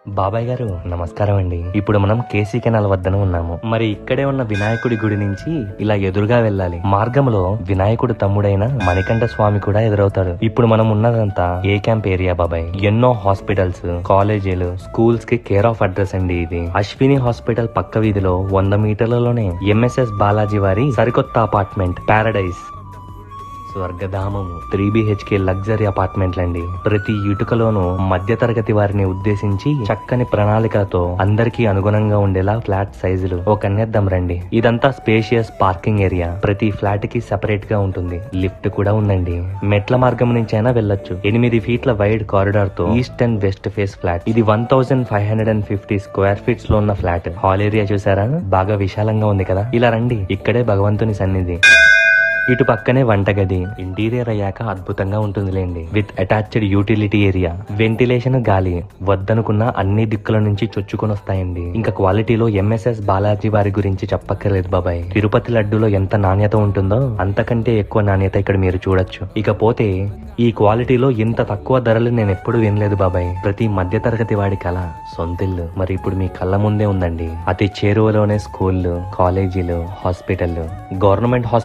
బాబాయ్ గారు నమస్కారం అండి. ఇప్పుడు మనం కేసీ కెనాల్ వద్దన ఉన్నాము. మరి ఇక్కడే ఉన్న వినాయకుడి గుడి నుంచి ఇలా ఎదురుగా వెళ్ళాలి. మార్గంలో వినాయకుడు తమ్ముడైన మణికంఠ స్వామి కూడా ఎదురవుతాడు. ఇప్పుడు మనం ఉన్నదంతా ఏ క్యాంప్ ఏరియా బాబాయ్. ఎన్నో హాస్పిటల్స్, కాలేజీలు, స్కూల్స్ కి కేర్ ఆఫ్ అడ్రస్ అండి ఇది. అశ్విని హాస్పిటల్ పక్క వీధిలో 100 మీటర్లలోనే ఎంఎస్ఎస్ బాలాజీ వారి సరికొత్త అపార్ట్మెంట్ పారడైజ్, స్వర్గధామము 3 BHK లగ్జరీ అపార్ట్మెంట్లండి. ప్రతి ఇటుకలోనూ మధ్య తరగతి వారిని ఉద్దేశించి చక్కని ప్రణాళికలతో అందరికీ అనుగుణంగా ఉండేలా ఫ్లాట్ సైజులు ఓ కన్నేద్దాం రండి. ఇదంతా స్పేషియస్ పార్కింగ్ ఏరియా. ప్రతి ఫ్లాట్ కి సెపరేట్ గా ఉంటుంది. లిఫ్ట్ కూడా ఉందండి. మెట్ల మార్గం నుంచి అయినా వెళ్ళొచ్చు. 8 ఫీట్ల వైడ్ కారిడార్ తో east and west face flat. ఇది 1550 స్క్వేర్ ఫీట్స్ లో ఉన్న ఫ్లాట్. హాల్ ఏరియా చూసారా, బాగా విశాలంగా ఉంది కదా. ఇలా రండి, ఇక్కడే భగవంతుని సన్నిధి. ఇటు పక్కనే వంటగది. ఇంటీరియర్ అయ్యాక అద్భుతంగా ఉంటుందిలేండి. With attached utility area, ventilation, గాలి వద్దనుకున్న అన్ని దిక్కుల నుంచి చొచ్చుకొని వస్తాయండి. ఇంకా క్వాలిటీలో ఎంఎస్ఎస్ బాలాజీ వారి గురించి చెప్పక్కర్లేదు బాబాయ్. తిరుపతి లడ్డూలో ఎంత నాణ్యత ఉంటుందో అంతకంటే ఎక్కువ నాణ్యత ఇక్కడ మీరు చూడొచ్చు. ఇకపోతే ఈ క్వాలిటీలో ఇంత తక్కువ ధరలు నేను ఎప్పుడు వినలేదు బాబాయ్. ప్రతి మధ్య తరగతి వాడి కళ సొంతిల్లు మరి ఇప్పుడు మీ కళ్ళ ముందే ఉందండి. అతి చేరువలోనే స్కూళ్లు, కాలేజీలు, హాస్పిటల్, గవర్నమెంట్